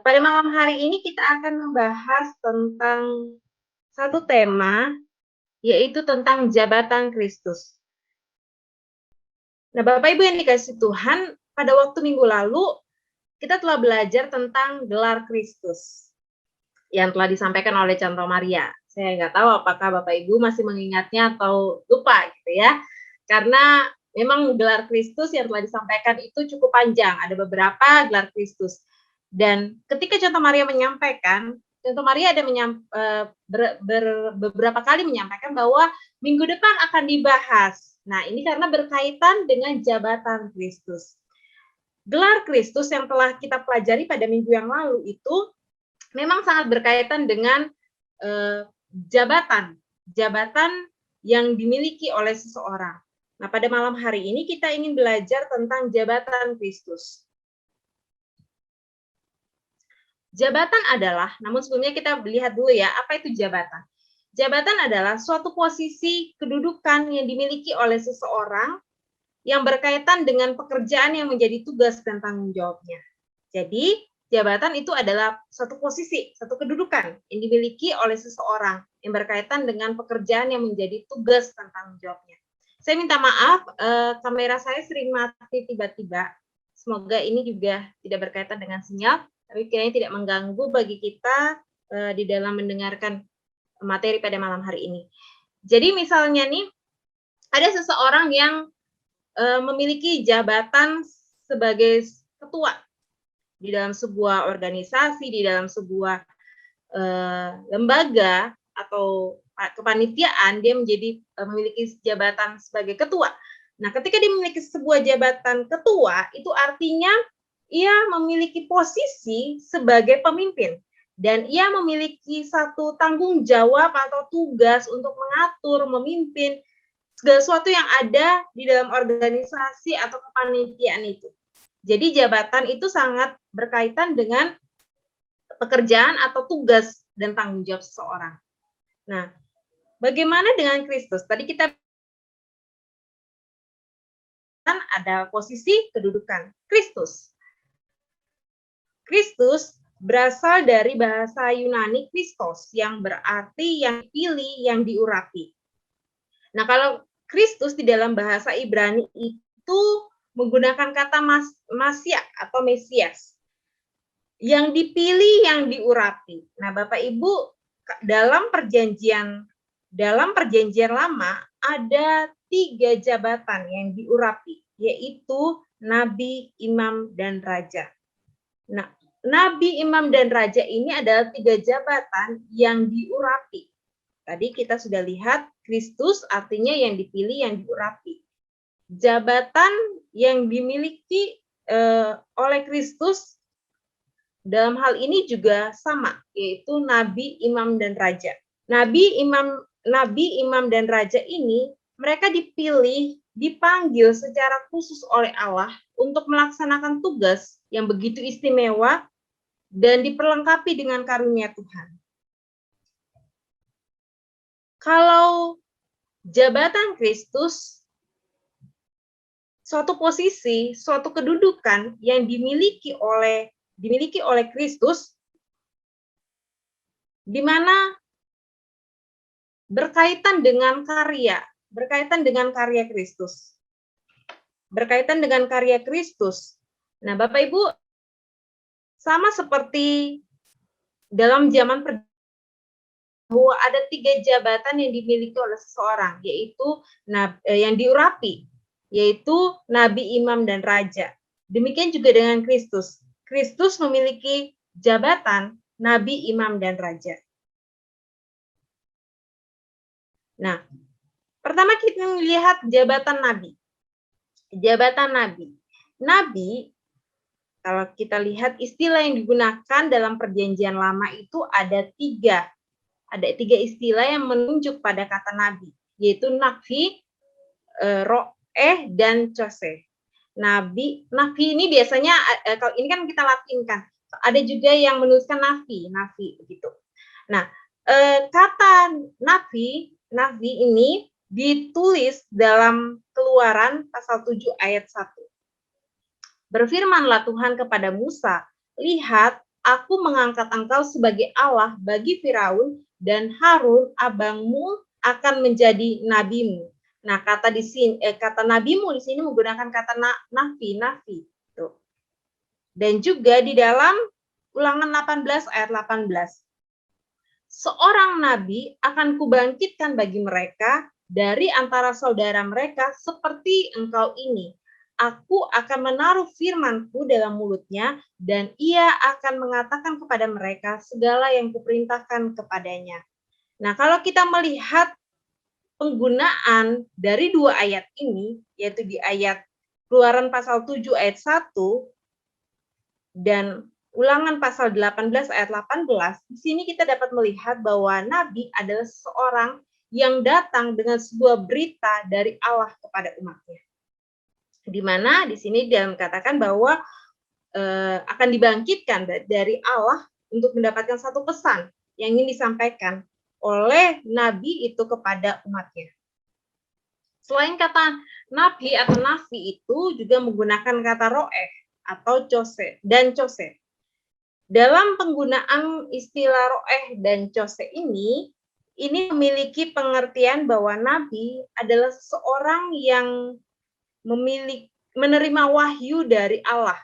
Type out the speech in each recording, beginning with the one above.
Pada malam hari ini kita akan membahas tentang satu tema, yaitu tentang jabatan Kristus. Nah, Bapak Ibu yang dikasihi Tuhan, pada waktu minggu lalu kita telah belajar tentang gelar Kristus yang telah disampaikan oleh Contoh Maria. Saya nggak tahu apakah Bapak Ibu masih mengingatnya atau lupa gitu ya. Karena memang gelar Kristus yang telah disampaikan itu cukup panjang, ada beberapa gelar Kristus. Dan ketika Contoh Maria menyampaikan, Contoh Maria ada beberapa kali menyampaikan bahwa minggu depan akan dibahas. Nah, ini karena berkaitan dengan jabatan Kristus. Gelar Kristus yang telah kita pelajari pada minggu yang lalu itu memang sangat berkaitan dengan jabatan yang dimiliki oleh seseorang. Nah, pada malam hari ini kita ingin belajar tentang jabatan Kristus. Jabatan adalah, namun sebelumnya kita lihat dulu ya, apa itu jabatan? Jabatan adalah suatu posisi kedudukan yang dimiliki oleh seseorang yang berkaitan dengan pekerjaan yang menjadi tugas dan tanggung jawabnya. Jadi, jabatan itu adalah satu posisi, satu kedudukan yang dimiliki oleh seseorang yang berkaitan dengan pekerjaan yang menjadi tugas dan tanggung jawabnya. Saya minta maaf, kamera saya sering mati tiba-tiba. Semoga ini juga tidak berkaitan dengan sinyal, tapi kiranya tidak mengganggu bagi kita di dalam mendengarkan materi pada malam hari ini. Jadi misalnya nih, ada seseorang yang memiliki jabatan sebagai ketua di dalam sebuah organisasi, di dalam sebuah lembaga atau kepanitiaan, dia menjadi memiliki jabatan sebagai ketua. Nah, ketika dia memiliki sebuah jabatan ketua, itu artinya ia memiliki posisi sebagai pemimpin dan ia memiliki satu tanggung jawab atau tugas untuk mengatur, memimpin segala sesuatu yang ada di dalam organisasi atau kepanitiaan itu. Jadi jabatan itu sangat berkaitan dengan pekerjaan atau tugas dan tanggung jawab seseorang. Nah, bagaimana dengan Kristus? Tadi kita ada posisi kedudukan Kristus. Kristus berasal dari bahasa Yunani Kristos yang berarti yang dipilih, yang diurapi. Nah, kalau Kristus di dalam bahasa Ibrani itu menggunakan kata Masya atau Mesias. Yang dipilih, yang diurapi. Nah, Bapak Ibu, dalam perjanjian lama ada 3 jabatan yang diurapi, yaitu nabi, imam, dan raja. Nah, nabi, imam, dan raja ini adalah 3 jabatan yang diurapi. Tadi kita sudah lihat Kristus artinya yang dipilih, yang diurapi. Jabatan yang dimiliki oleh Kristus dalam hal ini juga sama, yaitu nabi, imam, dan raja. Nabi, imam, dan raja ini mereka dipilih, dipanggil secara khusus oleh Allah untuk melaksanakan tugas yang begitu istimewa dan diperlengkapi dengan karunia Tuhan. Kalau jabatan Kristus, suatu posisi, suatu kedudukan yang dimiliki oleh Kristus, di mana berkaitan dengan karya Kristus. Berkaitan dengan karya Kristus. Nah, Bapak Ibu, sama seperti dalam zaman bahwa ada 3 jabatan yang dimiliki oleh seseorang, yaitu yang diurapi, yaitu nabi, imam, dan raja. Demikian juga dengan Kristus. Kristus memiliki jabatan nabi, imam, dan raja. Nah, pertama kita melihat jabatan nabi. Jabatan nabi. Nabi, kalau kita lihat istilah yang digunakan dalam perjanjian lama itu ada 3. Ada 3 istilah yang menunjuk pada kata nabi, yaitu nabi, ro'eh, dan chose. Nabi ini biasanya, kalau ini kan kita latinkan, ada juga yang menuliskan nafi begitu. Nah, kata nafi ini ditulis dalam Keluaran pasal 7 ayat 1. Berfirmanlah Tuhan kepada Musa, lihat, aku mengangkat engkau sebagai Allah bagi Firaun, dan Harun abangmu akan menjadi nabimu. Nah, kata di sini kata nabimu di sini menggunakan kata nafi. Tuh. Dan juga di dalam Ulangan 18 ayat 18. Seorang nabi akan kubangkitkan bagi mereka dari antara saudara mereka seperti engkau ini. Aku akan menaruh firman-Ku dalam mulutnya, dan ia akan mengatakan kepada mereka segala yang kuperintahkan kepadanya. Nah, kalau kita melihat penggunaan dari dua ayat ini, yaitu di ayat Keluaran pasal 7 ayat 1 dan Ulangan pasal 18 ayat 18, di sini kita dapat melihat bahwa nabi adalah seseorang yang datang dengan sebuah berita dari Allah kepada umatnya. Di mana di sini dia mengatakan bahwa akan dibangkitkan dari Allah untuk mendapatkan satu pesan yang ingin disampaikan oleh nabi itu kepada umatnya. Selain kata nabi atau nafi itu juga menggunakan kata roeh atau chose dan chose. Dalam penggunaan istilah roeh dan chose ini memiliki pengertian bahwa nabi adalah seseorang yang menerima wahyu dari Allah,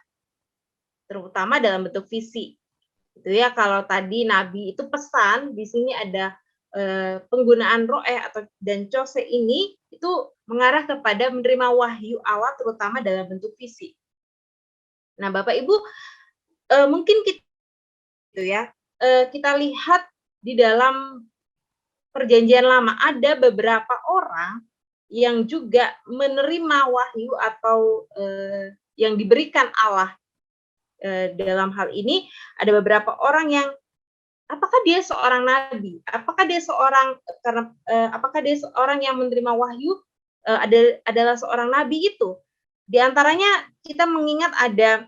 terutama dalam bentuk visi. Itu ya, kalau tadi nabi itu pesan, di sini ada penggunaan roeh atau dan chose ini itu mengarah kepada menerima wahyu Allah terutama dalam bentuk visi. Nah, Bapak Ibu, mungkin kita lihat di dalam Perjanjian Lama ada beberapa orang yang juga menerima wahyu atau yang diberikan Allah. Dalam hal ini ada beberapa orang yang apakah dia seorang nabi? Apakah dia seorang yang menerima wahyu adalah seorang nabi itu? Di antaranya kita mengingat ada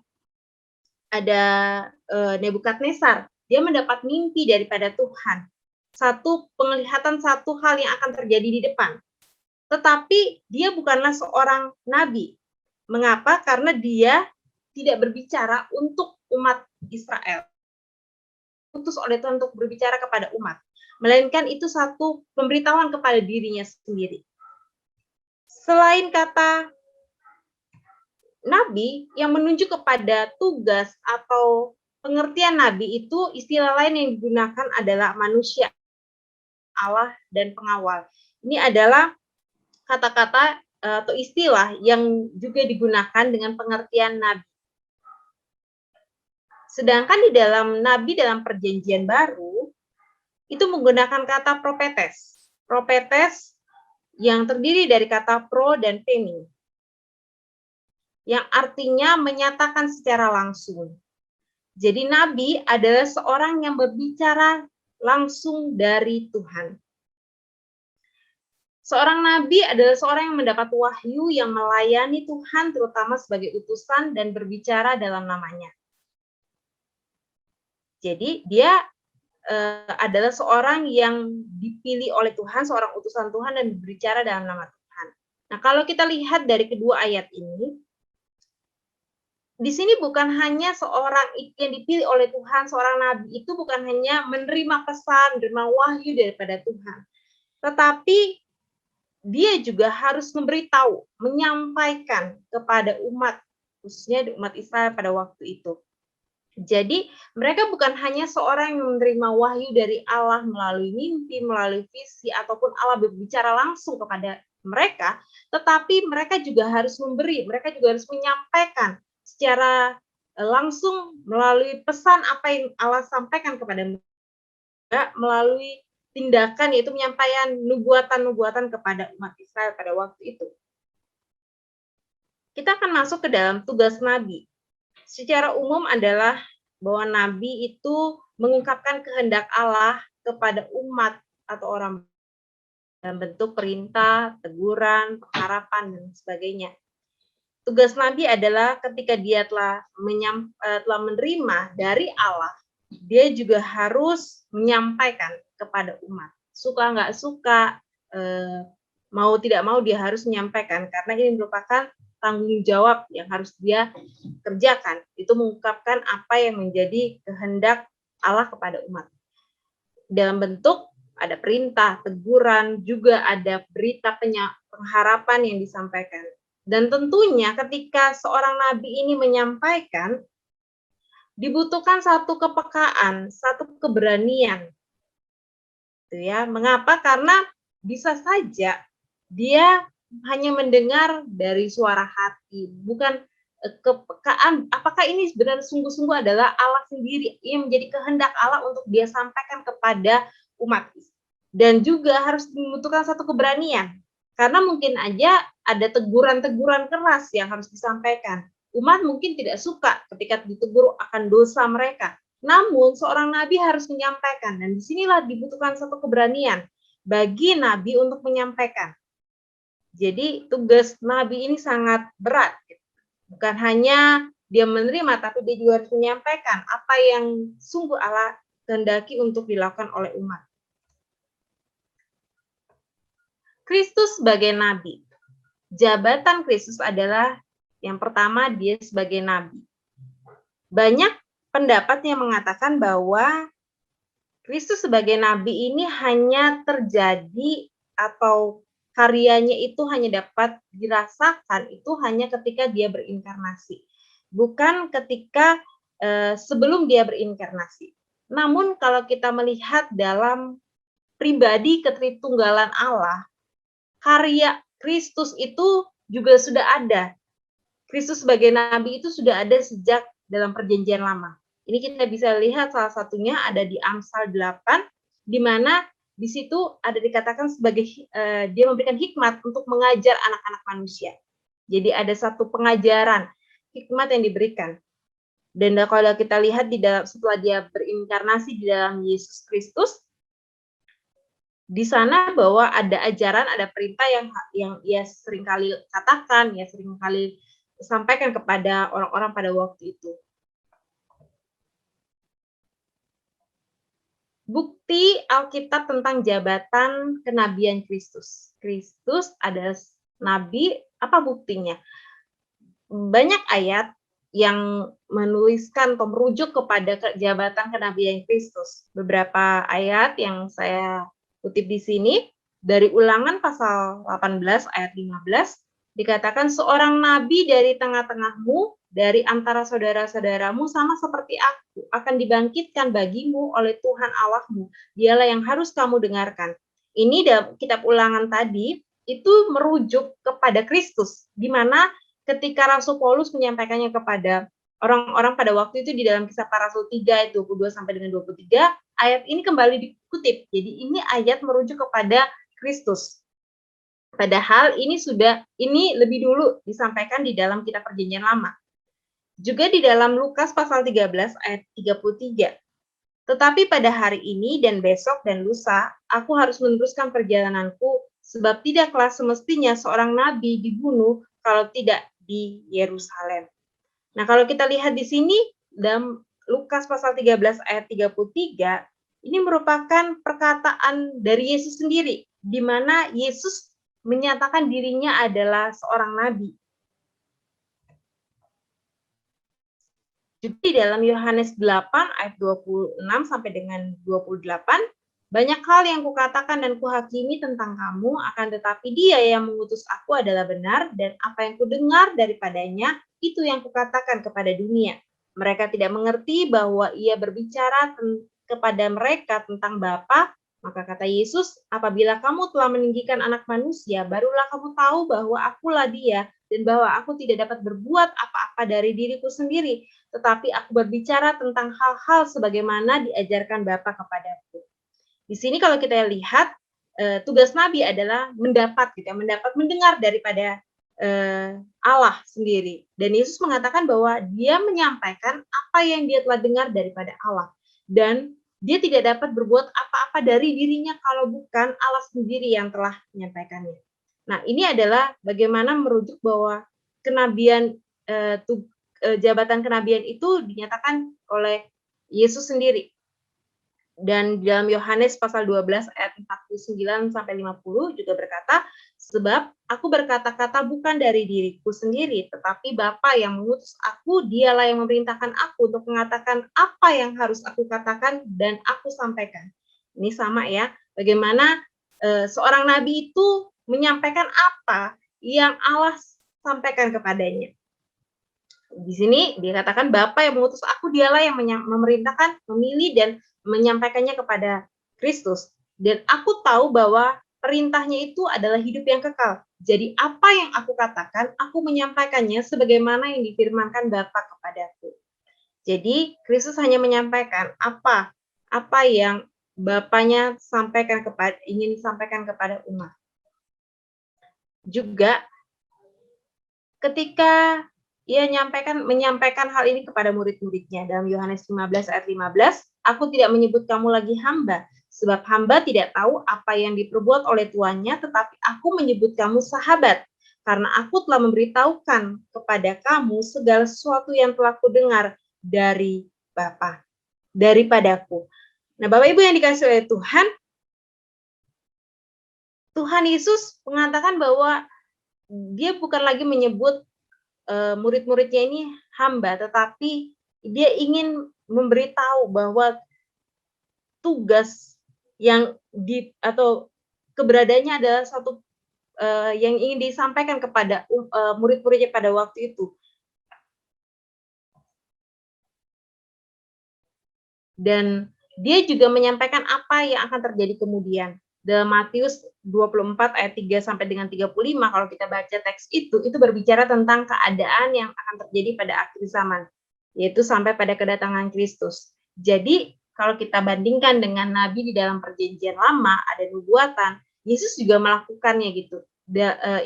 Nebukadnezar. Dia mendapat mimpi daripada Tuhan. Penglihatan satu hal yang akan terjadi di depan. Tetapi dia bukanlah seorang nabi. Mengapa? Karena dia tidak berbicara untuk umat Israel. Utus oleh Tuhan untuk berbicara kepada umat. Melainkan itu satu pemberitahuan kepada dirinya sendiri. Selain kata nabi yang menunjuk kepada tugas atau pengertian nabi itu, istilah lain yang digunakan adalah manusia, Allah, dan pengawal. Ini adalah kata-kata atau istilah yang juga digunakan dengan pengertian nabi. Sedangkan di dalam nabi dalam Perjanjian Baru itu menggunakan kata propetes. Propetes yang terdiri dari kata pro dan pemi, yang artinya menyatakan secara langsung. Jadi nabi adalah seorang yang berbicara langsung dari Tuhan. Seorang nabi adalah seorang yang mendapat wahyu yang melayani Tuhan terutama sebagai utusan dan berbicara dalam namanya. Jadi dia adalah seorang yang dipilih oleh Tuhan, seorang utusan Tuhan dan berbicara dalam nama Tuhan. Nah, kalau kita lihat dari kedua ayat ini, di sini bukan hanya seorang yang dipilih oleh Tuhan, seorang nabi itu bukan hanya menerima pesan, menerima wahyu daripada Tuhan, tetapi dia juga harus memberitahu, menyampaikan kepada umat, khususnya umat Israel pada waktu itu. Jadi mereka bukan hanya seorang yang menerima wahyu dari Allah melalui mimpi, melalui visi, ataupun Allah berbicara langsung kepada mereka, tetapi mereka juga harus memberi, mereka juga harus menyampaikan secara langsung melalui pesan apa yang Allah sampaikan kepada mereka, melalui tindakan yaitu menyampaikan nubuatan-nubuatan kepada umat Israel pada waktu itu. Kita akan masuk ke dalam tugas nabi. Secara umum adalah bahwa nabi itu mengungkapkan kehendak Allah kepada umat atau orang dalam bentuk perintah, teguran, pengharapan, dan sebagainya. Tugas nabi adalah ketika dia telah menerima dari Allah, dia juga harus menyampaikan kepada umat. Suka nggak suka, mau tidak mau dia harus menyampaikan, karena ini merupakan tanggung jawab yang harus dia kerjakan. Itu mengungkapkan apa yang menjadi kehendak Allah kepada umat. Dalam bentuk ada perintah, teguran, juga ada berita pengharapan yang disampaikan. Dan tentunya ketika seorang nabi ini menyampaikan, dibutuhkan satu kepekaan, satu keberanian. Gitu ya. Mengapa? Karena bisa saja dia hanya mendengar dari suara hati, bukan kepekaan. Apakah ini sebenarnya sungguh-sungguh adalah Allah sendiri yang menjadi kehendak Allah untuk dia sampaikan kepada umat. Dan juga harus membutuhkan satu keberanian. Karena mungkin aja ada teguran-teguran keras yang harus disampaikan. Umat mungkin tidak suka ketika ditegur akan dosa mereka. Namun seorang nabi harus menyampaikan, dan disinilah dibutuhkan satu keberanian bagi nabi untuk menyampaikan. Jadi tugas nabi ini sangat berat. Bukan hanya dia menerima, tapi dia juga harus menyampaikan apa yang sungguh Allah kehendaki untuk dilakukan oleh umat. Kristus sebagai nabi. Jabatan Kristus adalah yang pertama, dia sebagai nabi. Banyak pendapat yang mengatakan bahwa Kristus sebagai nabi ini hanya terjadi atau karyanya itu hanya dapat dirasakan itu hanya ketika dia berinkarnasi, bukan ketika sebelum dia berinkarnasi. Namun kalau kita melihat dalam pribadi ketritunggalan Allah, karya Kristus itu juga sudah ada. Kristus sebagai nabi itu sudah ada sejak dalam perjanjian lama. Ini kita bisa lihat salah satunya ada di Amsal 8, di mana di situ ada dikatakan sebagai dia memberikan hikmat untuk mengajar anak-anak manusia. Jadi ada satu pengajaran, hikmat yang diberikan. Dan kalau kita lihat di dalam setelah dia berinkarnasi di dalam Yesus Kristus, di sana bahwa ada ajaran, ada perintah yang ia seringkali katakan, ia seringkali sampaikan kepada orang-orang pada waktu itu. Bukti Alkitab tentang jabatan kenabian Kristus. Kristus adalah nabi, apa buktinya? Banyak ayat yang menuliskan atau merujuk kepada jabatan kenabian Kristus. Beberapa ayat yang saya kutip di sini, dari Ulangan pasal 18 ayat 15, dikatakan seorang nabi dari tengah-tengahmu, dari antara saudara-saudaramu sama seperti aku, akan dibangkitkan bagimu oleh Tuhan Allahmu. Dialah yang harus kamu dengarkan. Ini dalam kitab Ulangan tadi, itu merujuk kepada Kristus, di mana ketika Rasul Paulus menyampaikannya kepada orang-orang pada waktu itu di dalam Kisah Para Rasul 3 ayat 22 sampai dengan 23, ayat ini kembali dikutip. Jadi ini ayat merujuk kepada Kristus. Padahal ini lebih dulu disampaikan di dalam kitab Perjanjian Lama. Juga di dalam Lukas pasal 13 ayat 33. Tetapi pada hari ini dan besok dan lusa, aku harus meneruskan perjalananku, sebab tidaklah semestinya seorang nabi dibunuh kalau tidak di Yerusalem. Nah, kalau kita lihat di sini dalam Lukas pasal 13 ayat 33, ini merupakan perkataan dari Yesus sendiri, di mana Yesus menyatakan dirinya adalah seorang nabi. Juga di dalam Yohanes 8 ayat 26 sampai dengan 28, banyak hal yang kukatakan dan kuhakimi tentang kamu, akan tetapi dia yang mengutus aku adalah benar, dan apa yang kudengar daripadanya, itu yang kukatakan kepada dunia. Mereka tidak mengerti bahwa ia berbicara kepada mereka tentang Bapa. Maka kata Yesus, apabila kamu telah meninggikan anak manusia, barulah kamu tahu bahwa akulah dia, dan bahwa aku tidak dapat berbuat apa-apa dari diriku sendiri, tetapi aku berbicara tentang hal-hal sebagaimana diajarkan Bapa kepadaku. Di sini kalau kita lihat, tugas Nabi adalah mendapat mendengar daripada Allah sendiri. Dan Yesus mengatakan bahwa dia menyampaikan apa yang dia telah dengar daripada Allah. Dan dia tidak dapat berbuat apa-apa dari dirinya kalau bukan Allah sendiri yang telah menyampaikannya. Nah, ini adalah bagaimana merujuk bahwa kenabian, jabatan kenabian itu dinyatakan oleh Yesus sendiri. Dan dalam Yohanes pasal 12 ayat 49 sampai 50 juga berkata, Sebab aku berkata-kata bukan dari diriku sendiri, tetapi Bapa yang mengutus aku, dialah yang memerintahkan aku untuk mengatakan apa yang harus aku katakan dan aku sampaikan. Ini sama ya, bagaimana seorang nabi itu menyampaikan apa yang Allah sampaikan kepadanya. Di sini dikatakan Bapa yang mengutus aku, dialah yang memerintahkan, memilih dan menyampaikannya kepada Kristus. Dan aku tahu bahwa perintahnya itu adalah hidup yang kekal. Jadi apa yang aku katakan, aku menyampaikannya sebagaimana yang difirmankan Bapa kepadaku. Jadi Kristus hanya menyampaikan apa yang Bapaknya ingin sampaikan kepada umat. Juga ketika ia menyampaikan hal ini kepada murid-muridnya dalam Yohanes 15 ayat 15, aku tidak menyebut kamu lagi hamba, sebab hamba tidak tahu apa yang diperbuat oleh tuannya, tetapi aku menyebut kamu sahabat, karena aku telah memberitahukan kepada kamu segala sesuatu yang telah kudengar dari Bapa, daripadaku. Nah, Bapak Ibu yang dikasihi oleh Tuhan, Tuhan Yesus mengatakan bahwa dia bukan lagi menyebut murid-muridnya ini hamba, tetapi dia ingin memberitahu bahwa tugas yang atau keberadaannya adalah satu yang ingin disampaikan kepada murid-muridnya pada waktu itu. Dan dia juga menyampaikan apa yang akan terjadi kemudian. Dalam Matius 24 ayat 3 sampai dengan 35, kalau kita baca teks itu berbicara tentang keadaan yang akan terjadi pada akhir zaman, yaitu sampai pada kedatangan Kristus. Jadi kalau kita bandingkan dengan nabi di dalam perjanjian lama, ada nubuatan, Yesus juga melakukannya gitu.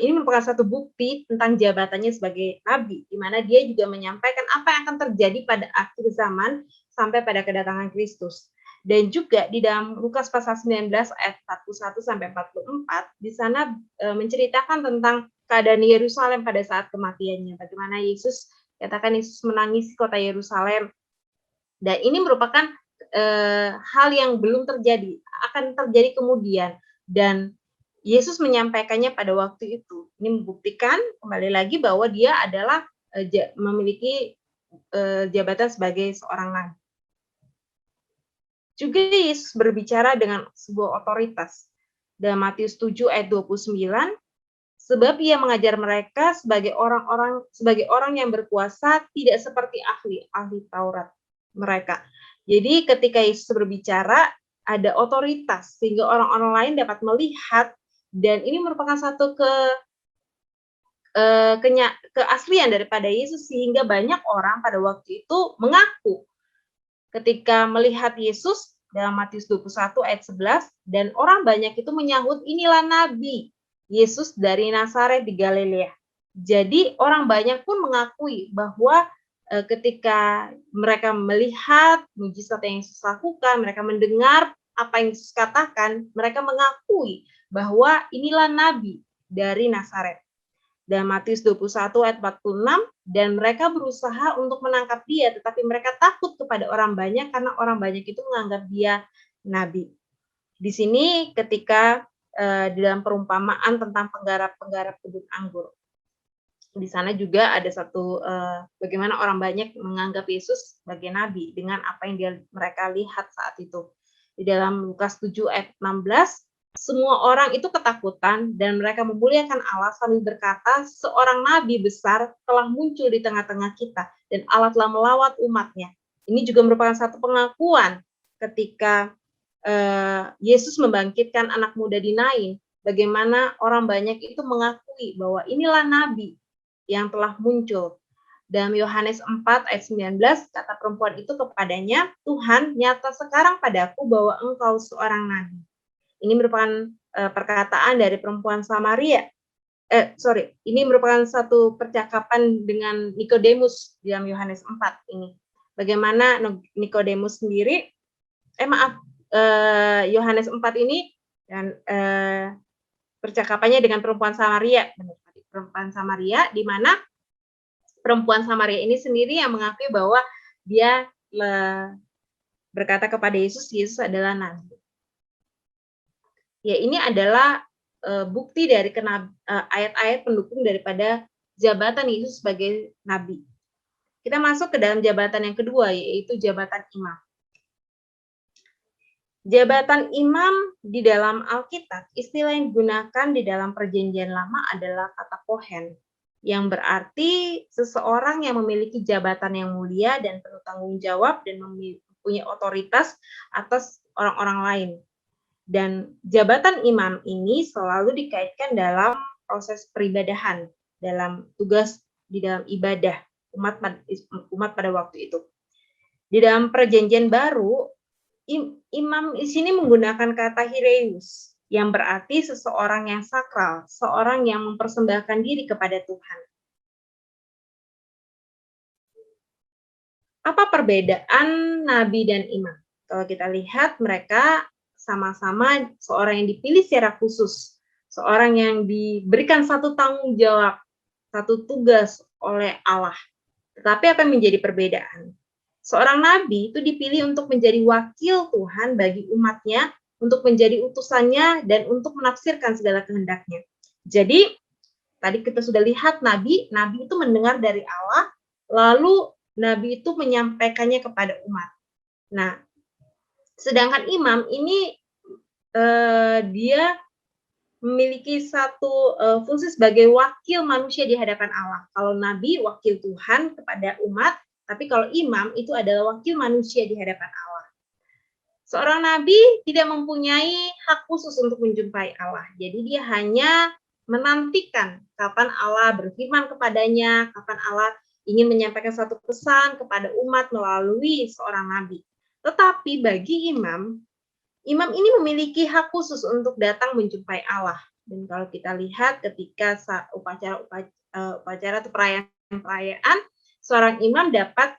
Ini merupakan satu bukti tentang jabatannya sebagai nabi, di mana dia juga menyampaikan apa yang akan terjadi pada akhir zaman sampai pada kedatangan Kristus. Dan juga di dalam Lukas pasal 19 ayat 41 sampai 44, di sana menceritakan tentang keadaan Yerusalem pada saat kematiannya. Bagaimana Yesus menangisi kota Yerusalem. Dan ini merupakan hal yang belum terjadi, akan terjadi kemudian. Dan Yesus menyampaikannya pada waktu itu. Ini membuktikan kembali lagi bahwa dia adalah memiliki jabatan sebagai seorang nabi. Juga Yesus berbicara dengan sebuah otoritas. Dalam Matius 7 ayat 29, sebab ia mengajar mereka sebagai orang yang berkuasa, tidak seperti ahli Taurat mereka. Jadi ketika Yesus berbicara, ada otoritas sehingga orang-orang lain dapat melihat, dan ini merupakan satu keaslian daripada Yesus, sehingga banyak orang pada waktu itu mengaku ketika melihat Yesus dalam Matius 21 ayat 11, dan orang banyak itu menyahut, inilah nabi Yesus dari Nazaret di Galilea. Jadi orang banyak pun mengakui bahwa ketika mereka melihat mujizat yang Yesus lakukan, mereka mendengar apa yang Yesus katakan, mereka mengakui bahwa inilah nabi dari Nazaret. Dan Matius 21 ayat 46, dan mereka berusaha untuk menangkap dia, tetapi mereka takut kepada orang banyak karena orang banyak itu menganggap dia nabi. Di sini ketika di dalam perumpamaan tentang penggarap-penggarap kebun anggur, di sana juga ada satu bagaimana orang banyak menganggap Yesus sebagai nabi dengan apa yang mereka lihat saat itu. Di dalam Lukas 7 ayat 16, semua orang itu ketakutan dan mereka memuliakan Allah sambil berkata, seorang nabi besar telah muncul di tengah-tengah kita dan Allah telah melawat umatnya. Ini juga merupakan satu pengakuan ketika Yesus membangkitkan anak muda di Nain, bagaimana orang banyak itu mengakui bahwa inilah nabi yang telah muncul. Dalam Yohanes 4 ayat 19, kata perempuan itu kepadanya, Tuhan, nyata sekarang padaku bahwa engkau seorang nabi. Ini merupakan perkataan dari perempuan Samaria. Ini merupakan satu percakapan dengan Nikodemus dalam Yohanes 4 ini. Bagaimana Nikodemus sendiri, Yohanes 4 ini dan percakapannya dengan perempuan Samaria, di mana perempuan Samaria ini sendiri yang mengakui bahwa dia berkata kepada Yesus adalah nabi. Ya, ini adalah bukti dari ayat-ayat pendukung daripada jabatan Yesus sebagai nabi. Kita masuk ke dalam jabatan yang kedua, yaitu jabatan imam. Jabatan imam di dalam Alkitab, istilah yang digunakan di dalam Perjanjian Lama adalah kata kohen, yang berarti seseorang yang memiliki jabatan yang mulia dan penuh tanggung jawab dan mempunyai otoritas atas orang-orang lain. Dan jabatan imam ini selalu dikaitkan dalam proses peribadahan, dalam tugas di dalam ibadah umat pada waktu itu. Di dalam Perjanjian Baru, imam di sini menggunakan kata hiereus, yang berarti seseorang yang sakral, seorang yang mempersembahkan diri kepada Tuhan. Apa perbedaan nabi dan imam? Kalau kita lihat, mereka sama-sama seorang yang dipilih secara khusus, seorang yang diberikan satu tanggung jawab, satu tugas oleh Allah. Tetapi apa yang menjadi perbedaan? Seorang nabi itu dipilih untuk menjadi wakil Tuhan bagi umatnya, untuk menjadi utusannya, dan untuk menafsirkan segala kehendaknya. Jadi, tadi kita sudah lihat nabi itu mendengar dari Allah, lalu nabi itu menyampaikannya kepada umat. Nah, sedangkan imam ini dia memiliki satu fungsi sebagai wakil manusia di hadapan Allah. Kalau nabi wakil Tuhan kepada umat, tapi kalau imam itu adalah wakil manusia di hadapan Allah. Seorang nabi tidak mempunyai hak khusus untuk menjumpai Allah. Jadi dia hanya menantikan kapan Allah berfirman kepadanya, kapan Allah ingin menyampaikan satu pesan kepada umat melalui seorang nabi. Tetapi bagi imam ini memiliki hak khusus untuk datang menjumpai Allah. Dan kalau kita lihat ketika upacara atau perayaan, seorang imam dapat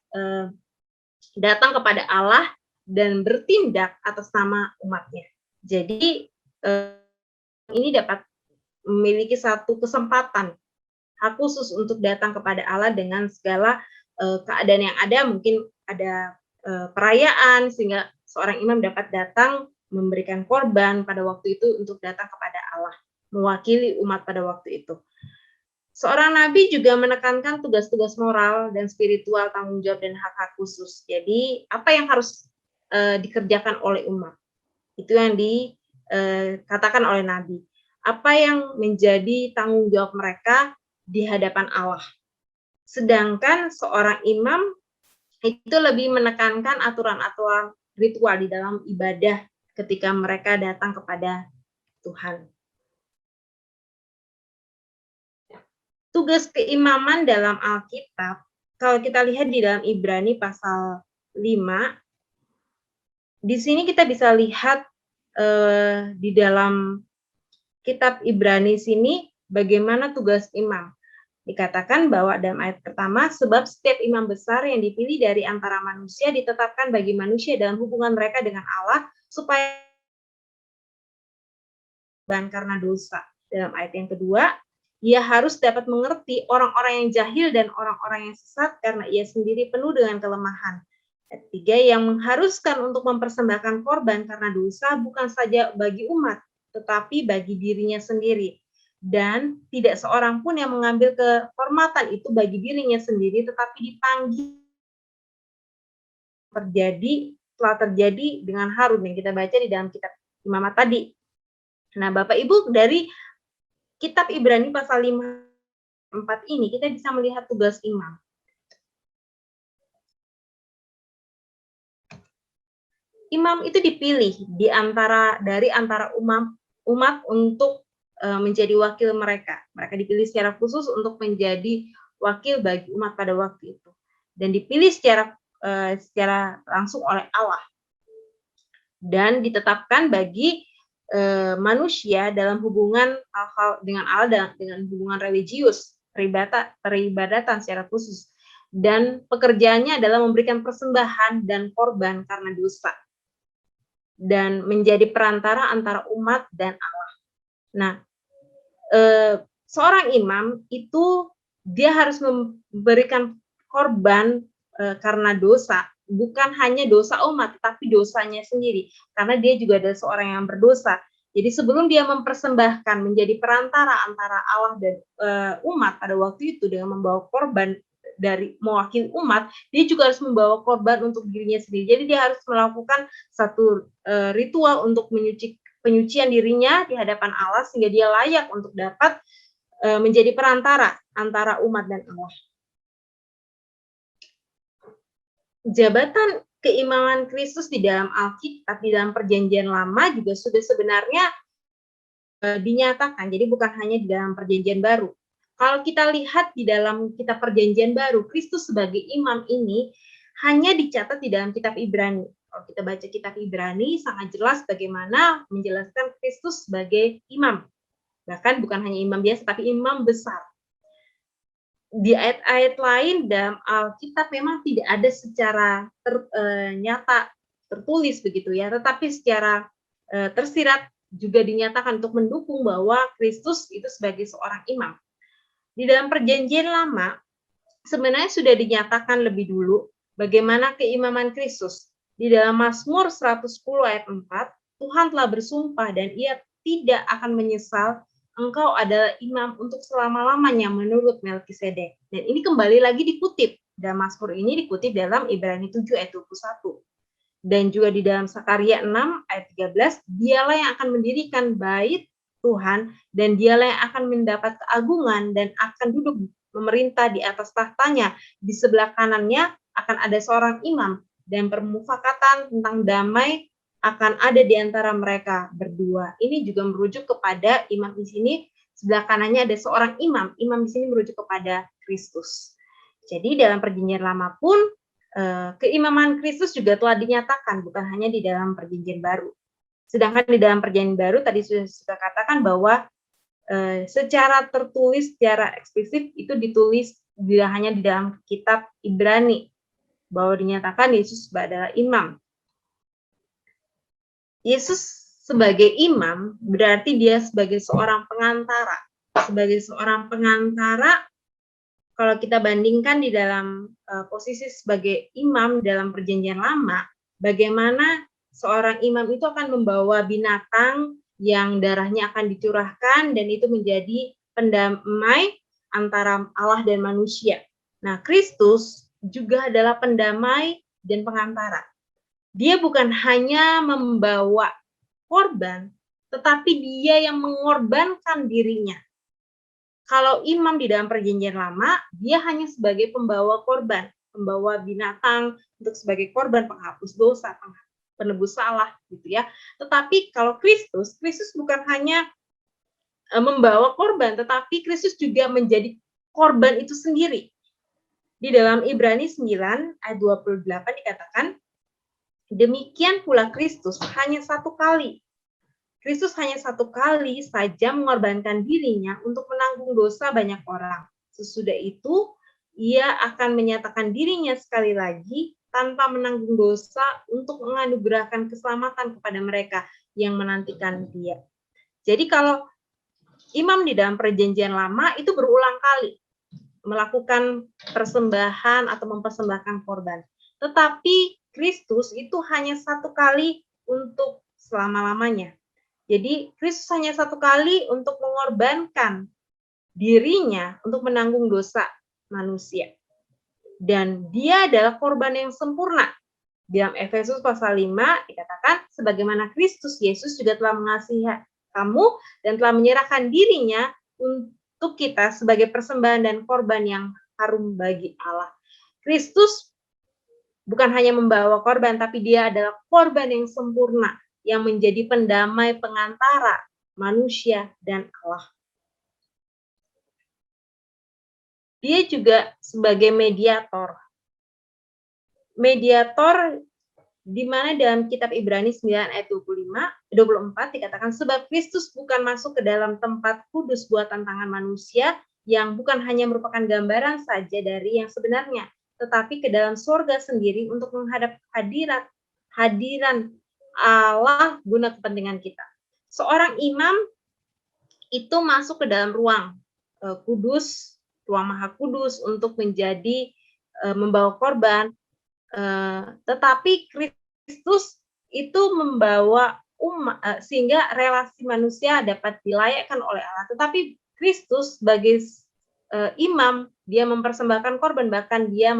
datang kepada Allah dan bertindak atas nama umatnya. Jadi ini dapat memiliki satu kesempatan, hak khusus untuk datang kepada Allah dengan segala keadaan yang ada. Mungkin ada perayaan sehingga seorang imam dapat datang memberikan korban pada waktu itu untuk datang kepada Allah, mewakili umat pada waktu itu. Seorang nabi juga menekankan tugas-tugas moral dan spiritual, tanggung jawab dan hak-hak khusus. Jadi apa yang harus dikerjakan oleh umat, itu yang dikatakan oleh nabi. Apa yang menjadi tanggung jawab mereka di hadapan Allah. Sedangkan seorang imam itu lebih menekankan aturan-aturan ritual di dalam ibadah ketika mereka datang kepada Tuhan. Tugas keimaman dalam Alkitab, kalau kita lihat di dalam Ibrani pasal 5, di sini kita bisa lihat di dalam kitab Ibrani sini bagaimana tugas imam. Dikatakan bahwa dalam ayat pertama, sebab setiap imam besar yang dipilih dari antara manusia ditetapkan bagi manusia dalam hubungan mereka dengan Allah, supaya karena dosa. Dalam ayat yang kedua, ia harus dapat mengerti orang-orang yang jahil dan orang-orang yang sesat karena ia sendiri penuh dengan kelemahan. Ayat 3, yang mengharuskan untuk mempersembahkan korban karena dosa bukan saja bagi umat, tetapi bagi dirinya sendiri. Dan tidak seorang pun yang mengambil kehormatan itu bagi dirinya sendiri, tetapi dipanggil telah terjadi dengan Harun yang kita baca di dalam kitab Imamat tadi. Nah, Bapak Ibu, dari kitab Ibrani pasal 5:4 ini kita bisa melihat tugas imam. Imam itu dipilih dari antara umat untuk menjadi wakil mereka. Mereka dipilih secara khusus untuk menjadi wakil bagi umat pada waktu itu, dan dipilih secara langsung oleh Allah dan ditetapkan bagi manusia dalam hubungan dengan Allah, dengan hubungan religius, peribadatan secara khusus, dan pekerjaannya adalah memberikan persembahan dan korban karena dosa dan menjadi perantara antara umat dan Allah. Nah, seorang imam itu dia harus memberikan korban karena dosa, bukan hanya dosa umat, tapi dosanya sendiri, karena dia juga adalah seorang yang berdosa. Jadi sebelum dia mempersembahkan menjadi perantara antara Allah dan umat pada waktu itu dengan membawa korban dari mewakili umat, dia juga harus membawa korban untuk dirinya sendiri. Jadi dia harus melakukan satu ritual untuk penyucian dirinya di hadapan Allah sehingga dia layak untuk dapat menjadi perantara antara umat dan Allah. Jabatan keimaman Kristus di dalam Alkitab, di dalam Perjanjian Lama juga sudah sebenarnya dinyatakan. Jadi bukan hanya di dalam Perjanjian Baru. Kalau kita lihat di dalam kitab Perjanjian Baru, Kristus sebagai imam ini hanya dicatat di dalam kitab Ibrani. Kalau kita baca kitab Ibrani, sangat jelas bagaimana menjelaskan Kristus sebagai imam. Bahkan bukan hanya imam biasa, tapi imam besar. Di ayat-ayat lain dalam Alkitab memang tidak ada secara nyata tertulis begitu ya, tetapi secara tersirat juga dinyatakan untuk mendukung bahwa Kristus itu sebagai seorang imam. Di dalam Perjanjian Lama sebenarnya sudah dinyatakan lebih dulu bagaimana keimaman Kristus. Di dalam Mazmur 110 ayat 4, Tuhan telah bersumpah dan ia tidak akan menyesal, engkau adalah imam untuk selama-lamanya menurut Melkisedek. Dan ini kembali lagi dikutip. Dan Mazmur ini dikutip dalam Ibrani 7 ayat 21. Dan juga di dalam Sakaria 6 ayat 13, dialah yang akan mendirikan bait Tuhan dan dialah yang akan mendapat keagungan dan akan duduk memerintah di atas tahtanya. Di sebelah kanannya akan ada seorang imam dan permufakatan tentang damai akan ada di antara mereka berdua. Ini juga merujuk kepada imam di sini, sebelah kanannya ada seorang imam. Imam di sini merujuk kepada Kristus. Jadi dalam Perjanjian Lama pun keimaman Kristus juga telah dinyatakan, bukan hanya di dalam Perjanjian Baru. Sedangkan di dalam Perjanjian Baru tadi sudah katakan bahwa secara tertulis, secara eksplisit itu ditulis tidak hanya di dalam kitab Ibrani bahwa dinyatakan Yesus adalah imam. Yesus sebagai imam berarti dia sebagai seorang pengantara. Sebagai seorang pengantara, kalau kita bandingkan di dalam posisi sebagai imam dalam Perjanjian Lama, bagaimana seorang imam itu akan membawa binatang yang darahnya akan dicurahkan dan itu menjadi pendamai antara Allah dan manusia. Nah, Kristus juga adalah pendamai dan pengantara. Dia bukan hanya membawa korban, tetapi dia yang mengorbankan dirinya. Kalau imam di dalam Perjanjian Lama, dia hanya sebagai pembawa korban, pembawa binatang untuk sebagai korban penghapus dosa, penebus salah, gitu ya. Tetapi kalau Kristus bukan hanya membawa korban, tetapi Kristus juga menjadi korban itu sendiri. Di dalam Ibrani 9 ayat 28 dikatakan, demikian pula Kristus hanya satu kali saja mengorbankan dirinya untuk menanggung dosa banyak orang. Sesudah itu, ia akan menyatakan dirinya sekali lagi tanpa menanggung dosa untuk menganugerahkan keselamatan kepada mereka yang menantikan dia. Jadi kalau imam di dalam Perjanjian Lama itu berulang kali melakukan persembahan atau mempersembahkan korban. Tetapi Kristus itu hanya satu kali untuk selama-lamanya. Jadi Kristus hanya satu kali untuk mengorbankan dirinya untuk menanggung dosa manusia. Dan dia adalah korban yang sempurna. Dalam Efesus pasal 5 dikatakan, sebagaimana Kristus Yesus juga telah mengasihi kamu dan telah menyerahkan dirinya untuk kita sebagai persembahan dan korban yang harum bagi Allah. Kristus bukan hanya membawa korban, tapi dia adalah korban yang sempurna, yang menjadi pendamai pengantara manusia dan Allah. Dia juga sebagai mediator. Mediator di mana dalam kitab Ibrani 9 ayat 24 dikatakan, sebab Kristus bukan masuk ke dalam tempat kudus buatan tangan manusia yang bukan hanya merupakan gambaran saja dari yang sebenarnya, tetapi ke dalam surga sendiri untuk menghadap hadiran Allah guna kepentingan kita. Seorang imam itu masuk ke dalam ruang kudus, ruang maha kudus untuk menjadi membawa korban, tetapi Kristus itu membawa sehingga relasi manusia dapat dilayakkan oleh Allah. Tetapi Kristus sebagai imam, dia mempersembahkan korban, bahkan dia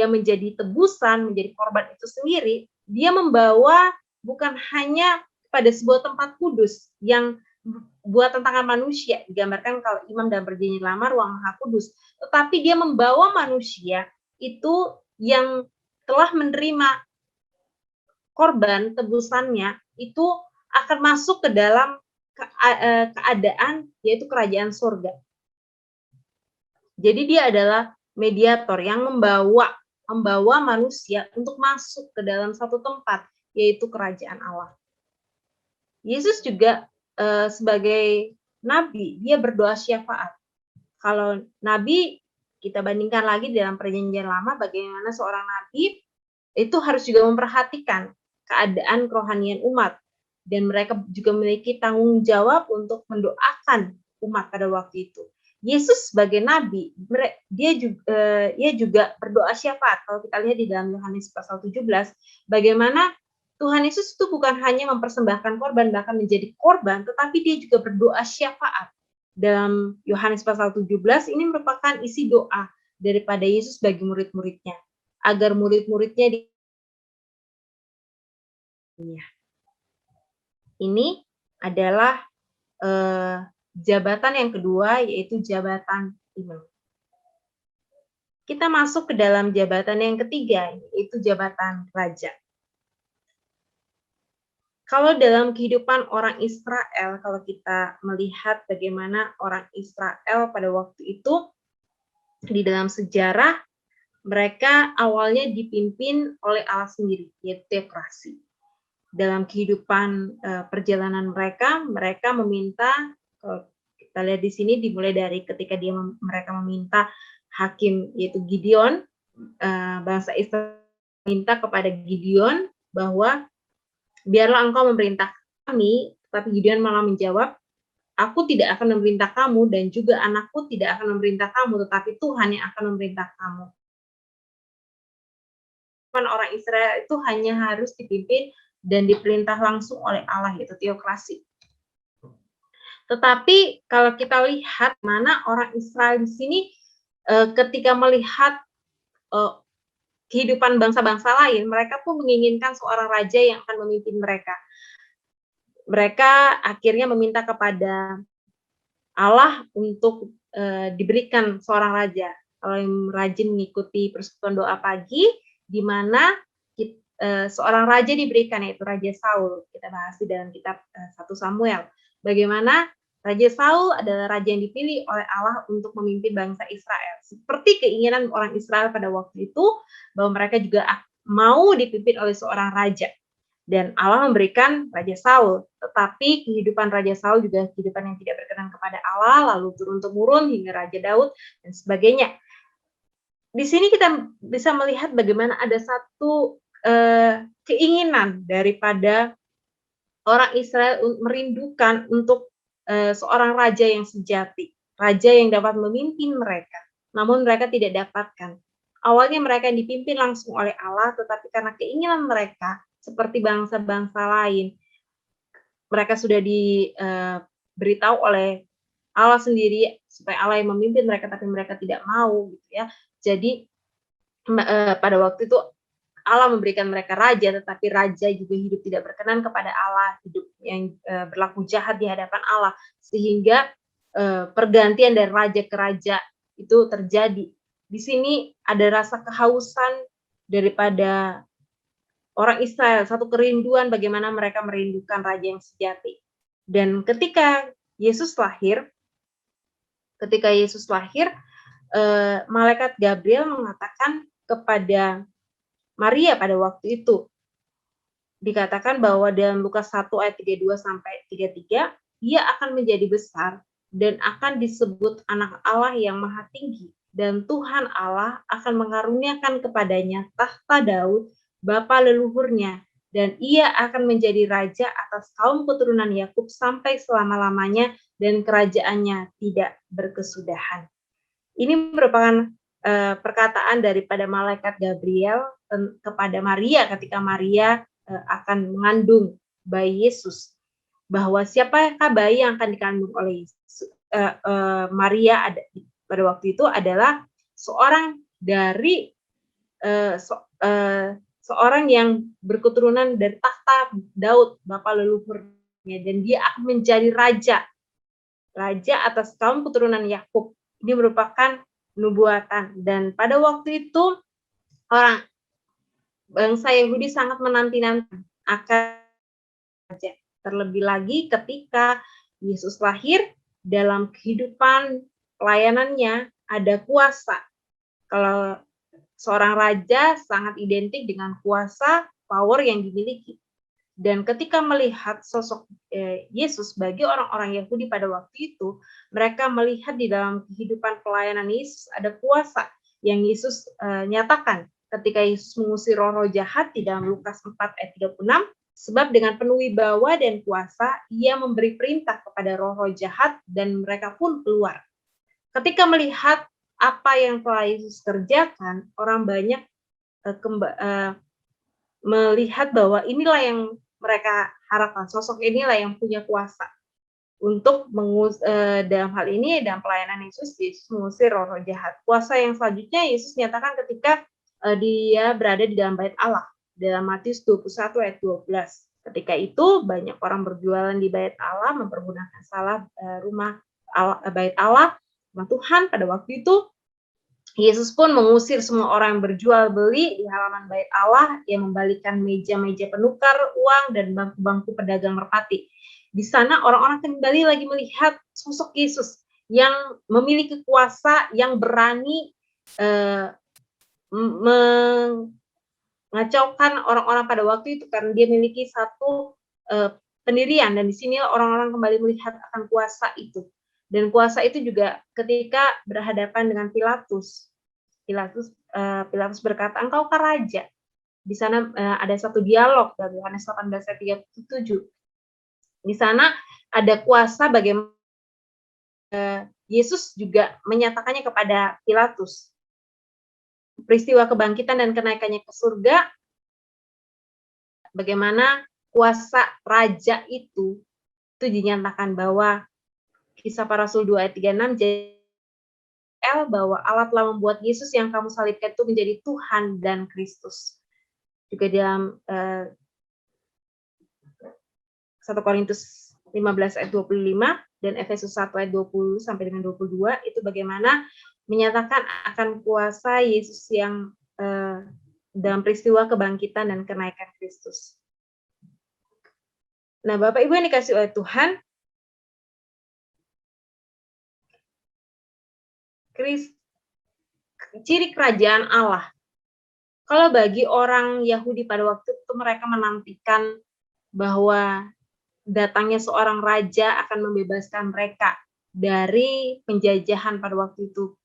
menjadi tebusan, menjadi korban itu sendiri. Dia membawa bukan hanya pada sebuah tempat kudus yang buatan tangan manusia, digambarkan kalau imam dalam perjanjian lama ruang maha kudus, tetapi dia membawa manusia itu yang telah menerima korban tebusannya itu akan masuk ke dalam keadaan yaitu kerajaan surga. Jadi dia adalah mediator yang membawa manusia untuk masuk ke dalam satu tempat, yaitu kerajaan Allah. Yesus juga sebagai nabi, dia berdoa syafaat. Kalau nabi, kita bandingkan lagi dalam perjanjian lama, bagaimana seorang nabi itu harus juga memperhatikan keadaan kerohanian umat. Dan mereka juga memiliki tanggung jawab untuk mendoakan umat pada waktu itu. Yesus sebagai nabi, dia juga berdoa syafaat. Kalau kita lihat di dalam Yohanes pasal 17, bagaimana Tuhan Yesus itu bukan hanya mempersembahkan korban, bahkan menjadi korban, tetapi dia juga berdoa syafaat. Dalam Yohanes pasal 17, ini merupakan isi doa daripada Yesus bagi murid-muridnya, agar murid-muridnya ini adalah jabatan yang kedua, yaitu jabatan imam. Kita masuk ke dalam jabatan yang ketiga, yaitu jabatan raja. Kalau dalam kehidupan orang Israel, kalau kita melihat bagaimana orang Israel pada waktu itu, di dalam sejarah, mereka awalnya dipimpin oleh Allah sendiri, yaitu teokrasi. Dalam kehidupan perjalanan mereka meminta, kita lihat di sini dimulai dari ketika mereka meminta hakim, yaitu Gideon, bangsa Israel minta kepada Gideon bahwa biarlah engkau memerintah kami, tapi Gideon malah menjawab, aku tidak akan memerintah kamu dan juga anakku tidak akan memerintah kamu, tetapi Tuhan yang akan memerintah kamu. Orang Israel itu hanya harus dipimpin dan diperintah langsung oleh Allah, yaitu teokrasi. Tetapi kalau kita lihat mana orang Israel di sini ketika melihat kehidupan bangsa-bangsa lain, mereka pun menginginkan seorang raja yang akan memimpin mereka. Mereka akhirnya meminta kepada Allah untuk diberikan seorang raja. Kalau yang rajin mengikuti persekutuan doa pagi, di mana seorang raja diberikan, yaitu Raja Saul. Kita bahas di dalam kitab 1 Samuel. Bagaimana Raja Saul adalah raja yang dipilih oleh Allah untuk memimpin bangsa Israel. Seperti keinginan orang Israel pada waktu itu, bahwa mereka juga mau dipimpin oleh seorang raja. Dan Allah memberikan Raja Saul. Tetapi kehidupan Raja Saul juga kehidupan yang tidak berkenan kepada Allah, lalu turun-temurun hingga Raja Daud, dan sebagainya. Di sini kita bisa melihat bagaimana ada satu keinginan daripada orang Israel merindukan untuk seorang raja yang sejati, raja yang dapat memimpin mereka. Namun mereka tidak dapatkan. Awalnya mereka dipimpin langsung oleh Allah, tetapi karena keinginan mereka seperti bangsa-bangsa lain, mereka sudah diberitahu oleh Allah sendiri supaya Allah yang memimpin mereka, tapi mereka tidak mau, gitu ya. Jadi pada waktu itu Allah memberikan mereka raja, tetapi raja juga hidup tidak berkenan kepada Allah, hidup yang berlaku jahat di hadapan Allah, sehingga pergantian dari raja ke raja itu terjadi. Di sini ada rasa kehausan daripada orang Israel, satu kerinduan bagaimana mereka merindukan raja yang sejati. Dan ketika Yesus lahir, malaikat Gabriel mengatakan kepada Maria pada waktu itu, dikatakan bahwa dalam Lukas 1 ayat 32 sampai 33, ia akan menjadi besar dan akan disebut anak Allah yang maha tinggi, dan Tuhan Allah akan mengaruniakan kepadanya tahta Daud bapa leluhurnya, dan ia akan menjadi raja atas kaum keturunan Yakub sampai selama-lamanya, dan kerajaannya tidak berkesudahan. Ini merupakan perkataan daripada malaikat Gabriel kepada Maria ketika Maria akan mengandung bayi Yesus, bahwa siapakah bayi yang akan dikandung oleh Maria pada waktu itu adalah seorang dari seorang yang berketurunan dari tahta Daud, bapa leluhurnya, dan dia akan menjadi raja atas kaum keturunan Yakub. Ini merupakan nubuatan, dan pada waktu itu orang bangsa Yahudi sangat menanti-nanti akan raja. Terlebih lagi ketika Yesus lahir, dalam kehidupan pelayanannya ada kuasa. Kalau seorang raja sangat identik dengan kuasa, power yang dimiliki. Dan ketika melihat sosok Yesus bagi orang-orang Yahudi pada waktu itu, mereka melihat di dalam kehidupan pelayanan Yesus ada kuasa yang Yesus nyatakan ketika Yesus mengusir roh-roh jahat di dalam Lukas 4 ayat 36, sebab dengan penuh wibawa dan kuasa ia memberi perintah kepada roh-roh jahat dan mereka pun keluar. Ketika melihat apa yang telah Yesus kerjakan, orang banyak melihat bahwa inilah yang mereka harapkan, sosok inilah yang punya kuasa untuk dalam hal ini, dalam pelayanan Yesus mengusir roh-roh jahat. Kuasa yang selanjutnya Yesus nyatakan ketika dia berada di dalam bait Allah, dalam Matius 21 ayat 12. Ketika itu banyak orang berjualan di bait Allah, mempergunakan salah rumah bait Allah, rumah Tuhan. Pada waktu itu Yesus pun mengusir semua orang yang berjual beli di halaman bait Allah, yang membalikan meja-meja penukar uang dan bangku-bangku pedagang merpati. Di sana orang-orang kembali lagi melihat sosok Yesus yang memiliki kuasa, yang berani mengacaukan orang-orang pada waktu itu karena dia memiliki satu pendirian, dan di sini orang-orang kembali melihat akan kuasa itu. Dan kuasa itu juga ketika berhadapan dengan Pilatus berkata, "Engkaukah raja?" Di sana ada satu dialog dari Yohanes 18 ayat 37. Di sana ada kuasa bagaimana Yesus juga menyatakannya kepada Pilatus. Peristiwa kebangkitan dan kenaikannya ke surga, bagaimana kuasa raja itu dinyatakan bahwa Kisah Para Rasul 2 ayat 36, bahwa Allah telah membuat Yesus yang kamu salibkan itu menjadi Tuhan dan Kristus. Juga dalam 1 Korintus 15 ayat 25 dan Efesus 1 ayat 20 sampai dengan 22 itu bagaimana menyatakan akan kuasa Yesus yang dalam peristiwa kebangkitan dan kenaikan Kristus. Nah, Bapak Ibu yang dikasih oleh Tuhan, ciri kerajaan Allah. Kalau bagi orang Yahudi pada waktu itu mereka menantikan bahwa datangnya seorang raja akan membebaskan mereka dari penjajahan pada waktu itu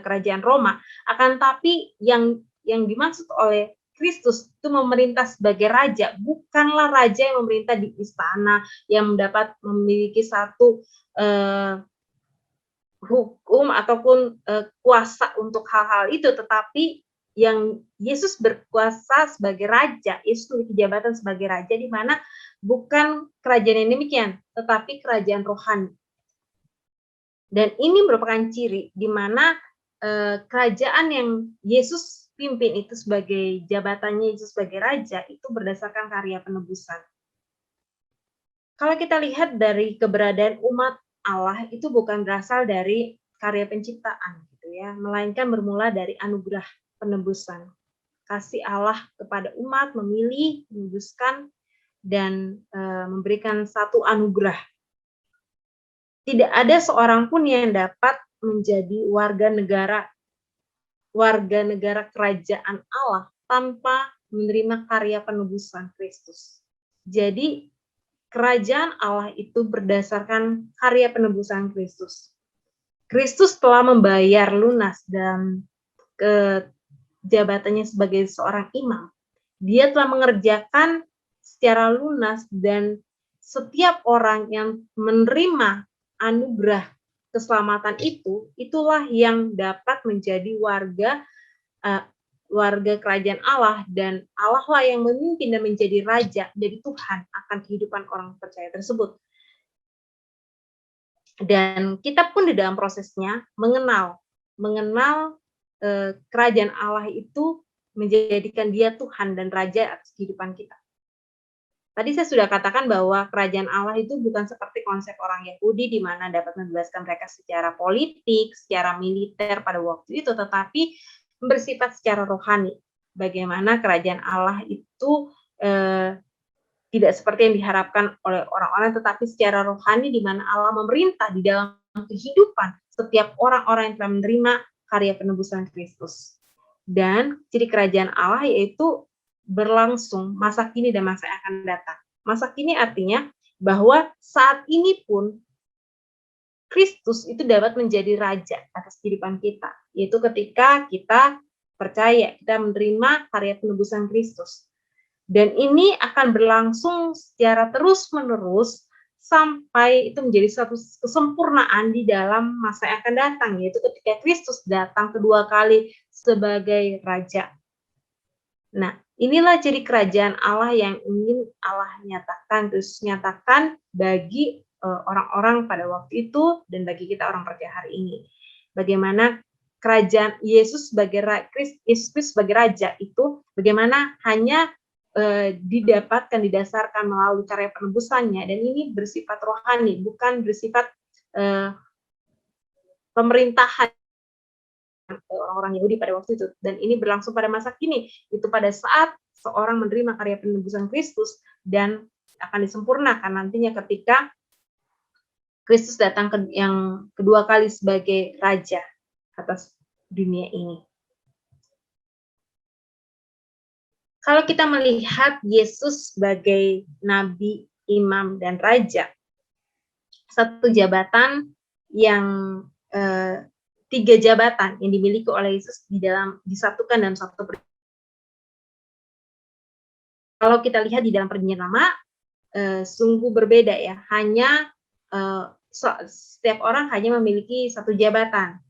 kerajaan Roma. Akan tapi yang dimaksud oleh Kristus itu memerintah sebagai raja, bukanlah raja yang memerintah di istana yang memiliki satu hukum ataupun kuasa untuk hal-hal itu, tetapi yang Yesus berkuasa sebagai raja, Yesus memiliki jabatan sebagai raja, di mana bukan kerajaan yang demikian, tetapi kerajaan rohani. Dan ini merupakan ciri di mana kerajaan yang Yesus pimpin itu sebagai jabatannya Yesus sebagai raja itu berdasarkan karya penebusan. Kalau kita lihat dari keberadaan umat Allah itu bukan berasal dari karya penciptaan gitu ya, melainkan bermula dari anugerah penebusan. Kasih Allah kepada umat, memilih, menebuskan, dan memberikan satu anugerah. Tidak ada seorang pun yang dapat menjadi warga negara kerajaan Allah tanpa menerima karya penebusan Kristus. Jadi kerajaan Allah itu berdasarkan karya penebusan Kristus. Kristus telah membayar lunas dan jabatannya sebagai seorang imam. Dia telah mengerjakan secara lunas, dan setiap orang yang menerima anugerah keselamatan itu, itulah yang dapat menjadi warga warga kerajaan Allah, dan Allah lah yang memimpin dan menjadi raja, jadi Tuhan akan kehidupan orang percaya tersebut. Dan kita pun di dalam prosesnya mengenal kerajaan Allah itu menjadikan dia Tuhan dan Raja atas kehidupan kita. Tadi saya sudah katakan bahwa kerajaan Allah itu bukan seperti konsep orang Yahudi di mana dapat membebaskan mereka secara politik, secara militer pada waktu itu, tetapi bersifat secara rohani. Bagaimana kerajaan Allah itu tidak seperti yang diharapkan oleh orang-orang, tetapi secara rohani di mana Allah memerintah di dalam kehidupan setiap orang-orang yang telah menerima karya penebusan Kristus. Dan ciri kerajaan Allah yaitu berlangsung masa kini dan masa yang akan datang. Masa kini artinya bahwa saat ini pun Kristus itu dapat menjadi raja atas kehidupan kita, yaitu ketika kita percaya, kita menerima karya penebusan Kristus. Dan ini akan berlangsung secara terus-menerus sampai itu menjadi satu kesempurnaan di dalam masa yang akan datang, yaitu ketika Kristus datang kedua kali sebagai raja. Nah, inilah ciri kerajaan Allah yang ingin Allah nyatakan, terus nyatakan bagi orang-orang pada waktu itu dan bagi kita orang percaya hari ini. Bagaimana kerajaan Yesus sebagai Kristus sebagai raja itu bagaimana hanya didapatkan, didasarkan melalui karya penebusannya, dan ini bersifat rohani, bukan bersifat pemerintahan orang-orang Yahudi pada waktu itu. Dan ini berlangsung pada masa kini, itu pada saat seorang menerima karya penebusan Kristus dan akan disempurnakan nantinya ketika Kristus datang yang kedua kali sebagai raja atas dunia ini. Kalau kita melihat Yesus sebagai nabi, imam, dan raja, satu jabatan yang tiga jabatan yang dimiliki oleh Yesus disatukan dalam satu perjanjian. Kalau kita lihat di dalam perjanjian lama, sungguh berbeda ya. Hanya setiap orang hanya memiliki satu jabatan.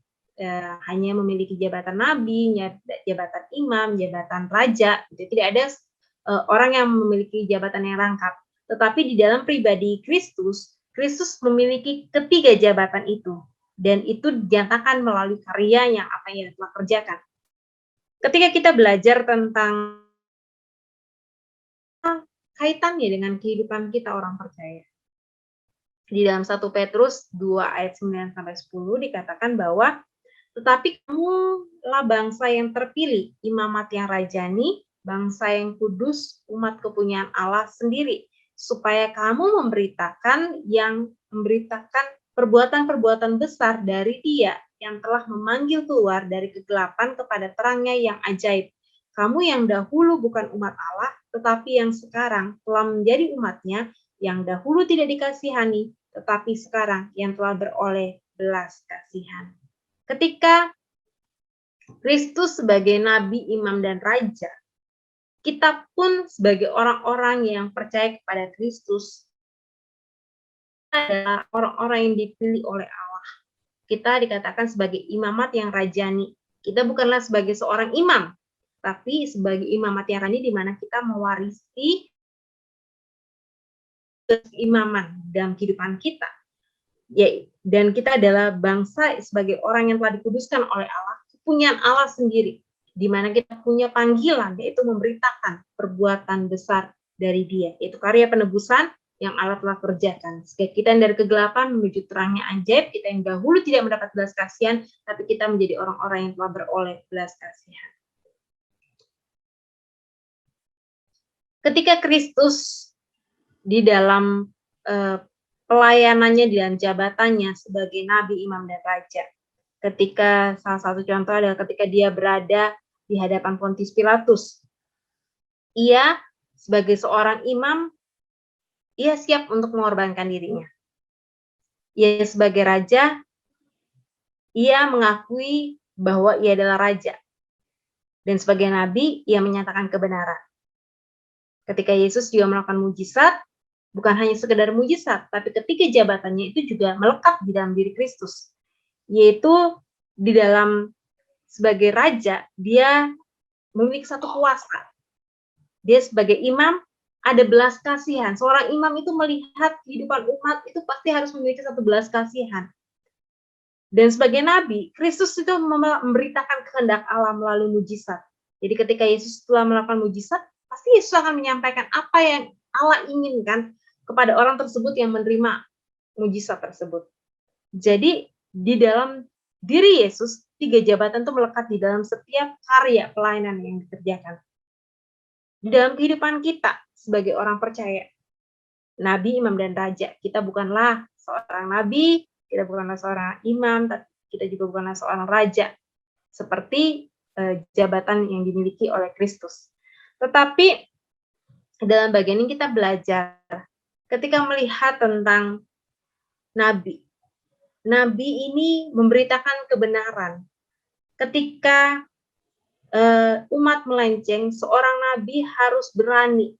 Hanya memiliki jabatan nabi, jabatan imam, jabatan raja. Jadi tidak ada orang yang memiliki jabatan yang rangkap. Tetapi di dalam pribadi Kristus, Kristus memiliki ketiga jabatan itu. Dan itu dinyatakan melalui karya yang apa yang telah kerjakan. Ketika kita belajar tentang kaitannya dengan kehidupan kita orang percaya, di dalam 1 Petrus 2 ayat 9 sampai 10 dikatakan bahwa tetapi kamulah bangsa yang terpilih, imamat yang rajani, bangsa yang kudus, umat kepunyaan Allah sendiri, supaya kamu memberitakan perbuatan-perbuatan besar dari Dia yang telah memanggil keluar dari kegelapan kepada terangnya yang ajaib. Kamu yang dahulu bukan umat Allah, tetapi yang sekarang telah menjadi umatnya, yang dahulu tidak dikasihani, tetapi sekarang yang telah beroleh belas kasihan. Ketika Kristus sebagai nabi, imam, dan raja, kita pun sebagai orang-orang yang percaya kepada Kristus adalah orang-orang yang dipilih oleh Allah. Kita dikatakan sebagai imamat yang rajani. Kita bukanlah sebagai seorang imam, tapi sebagai imamat yang rajani di mana kita mewarisi keimaman dalam kehidupan kita. Dan kita adalah bangsa sebagai orang yang telah dikuduskan oleh Allah, kepunyaan Allah sendiri, di mana kita punya panggilan, yaitu memberitakan perbuatan besar dari Dia, yaitu karya penebusan yang Allah telah kerjakan. Sehingga kita yang dari kegelapan menuju terangnya ajaib, kita yang dahulu tidak mendapat belas kasihan, tapi kita menjadi orang-orang yang telah beroleh belas kasihan. Ketika Kristus di dalam pelayanannya, di dalam jabatannya sebagai nabi, imam, dan raja, ketika salah satu contoh adalah ketika dia berada di hadapan Pontius Pilatus, ia sebagai seorang imam, ia siap untuk mengorbankan dirinya. Ia sebagai raja, ia mengakui bahwa ia adalah raja. Dan sebagai nabi, ia menyatakan kebenaran. Ketika Yesus juga melakukan mujizat, bukan hanya sekedar mujizat, tapi ketiga jabatannya itu juga melekat di dalam diri Kristus. Yaitu di dalam sebagai raja, dia memiliki satu kuasa. Dia sebagai imam ada belas kasihan. Seorang imam itu melihat kehidupan umat itu pasti harus memiliki satu belas kasihan. Dan sebagai nabi, Kristus itu memberitakan kehendak Allah melalui mujizat. Jadi ketika Yesus telah melakukan mujizat, pasti Yesus akan menyampaikan apa yang Allah inginkan kepada orang tersebut yang menerima mujizat tersebut. Jadi di dalam diri Yesus, 3 jabatan itu melekat di dalam setiap karya pelayanan yang dikerjakan. Di dalam kehidupan kita sebagai orang percaya, nabi, imam, dan raja, kita bukanlah seorang nabi, kita bukanlah seorang imam, tapi kita juga bukanlah seorang raja, seperti jabatan yang dimiliki oleh Kristus. Tetapi dalam bagian ini kita belajar ketika melihat tentang nabi. Nabi ini memberitakan kebenaran. Ketika umat melenceng, seorang nabi harus berani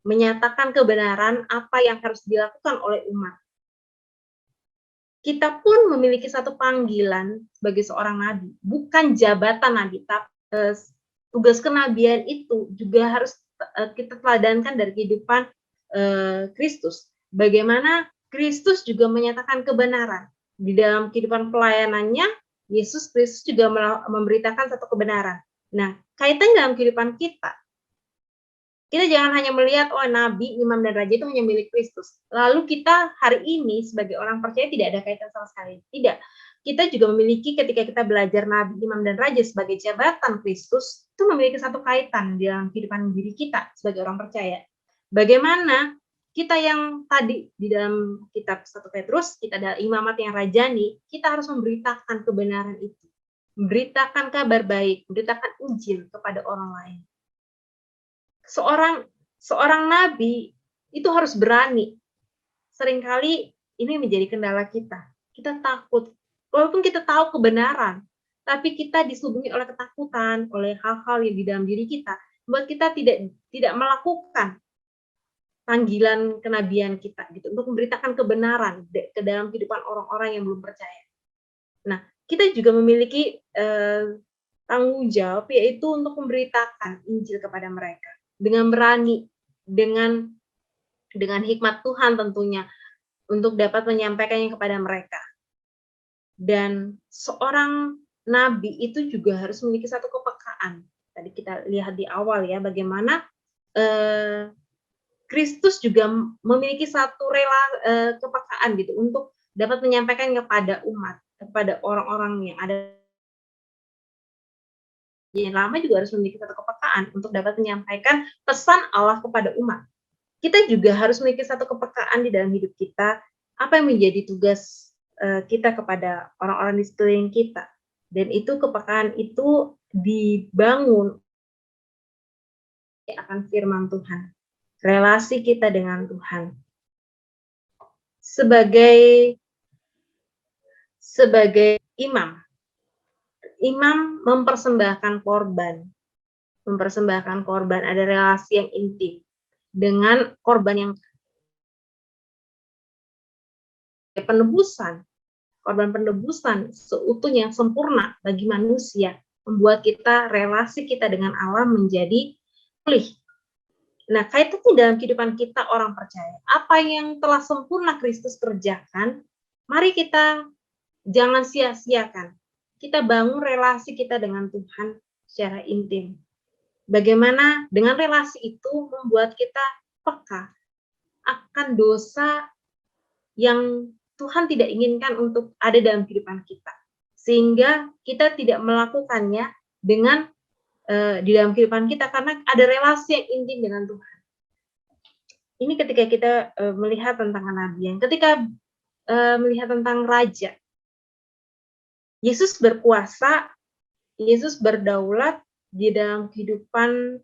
menyatakan kebenaran apa yang harus dilakukan oleh umat. Kita pun memiliki satu panggilan sebagai seorang nabi, bukan jabatan nabi, tapi tugas kenabian itu juga harus kita teladankan dari kehidupan Kristus. Bagaimana Kristus juga menyatakan kebenaran di dalam kehidupan pelayanannya. Yesus Kristus juga memberitakan satu kebenaran. Nah, kaitan dalam kehidupan kita. Kita jangan hanya melihat, oh nabi, imam, dan raja itu hanya milik Kristus. Lalu kita hari ini sebagai orang percaya tidak ada kaitan sama sekali. Tidak. Kita juga memiliki ketika kita belajar nabi, imam, dan raja sebagai jabatan Kristus, itu memiliki satu kaitan dalam kehidupan diri kita sebagai orang percaya. Bagaimana kita yang tadi di dalam kitab 1 Petrus, kita ada imamat yang rajani, kita harus memberitakan kebenaran itu. Memberitakan kabar baik, memberitakan Injil kepada orang lain. Seorang nabi itu harus berani. Seringkali ini menjadi kendala kita. Kita takut. Walaupun kita tahu kebenaran, tapi kita disuguhi oleh ketakutan, oleh hal-hal yang di dalam diri kita, membuat kita tidak melakukan panggilan kenabian kita gitu untuk memberitakan kebenaran ke dalam kehidupan orang-orang yang belum percaya. Nah, kita juga memiliki tanggung jawab, yaitu untuk memberitakan Injil kepada mereka dengan berani, dengan hikmat Tuhan tentunya, untuk dapat menyampaikannya kepada mereka. Dan seorang nabi itu juga harus memiliki satu kepekaan. Tadi kita lihat di awal ya, bagaimana Kristus juga memiliki satu kepekaan gitu untuk dapat menyampaikan kepada umat, kepada orang-orang yang ada. Yang lama juga harus memiliki satu kepekaan untuk dapat menyampaikan pesan Allah kepada umat. Kita juga harus memiliki satu kepekaan di dalam hidup kita, apa yang menjadi tugas kita kepada orang-orang di sekeliling kita. Dan itu kepekaan itu dibangun akan firman Tuhan. Relasi kita dengan Tuhan. Sebagai imam mempersembahkan korban. Ada relasi yang intim dengan korban yang korban penebusan seutuhnya yang sempurna bagi manusia, membuat relasi kita dengan Allah menjadi pulih. Nah, kaitannya dalam kehidupan kita orang percaya, apa yang telah sempurna Kristus kerjakan, mari kita jangan sia-siakan. Kita bangun relasi kita dengan Tuhan secara intim. Bagaimana dengan relasi itu membuat kita peka akan dosa yang Tuhan tidak inginkan untuk ada dalam kehidupan kita. Sehingga kita tidak melakukannya dengan di dalam kehidupan kita karena ada relasi yang intim dengan Tuhan. Ini ketika kita melihat tentang kenabian, ketika melihat tentang raja. Yesus berkuasa, Yesus berdaulat di dalam kehidupan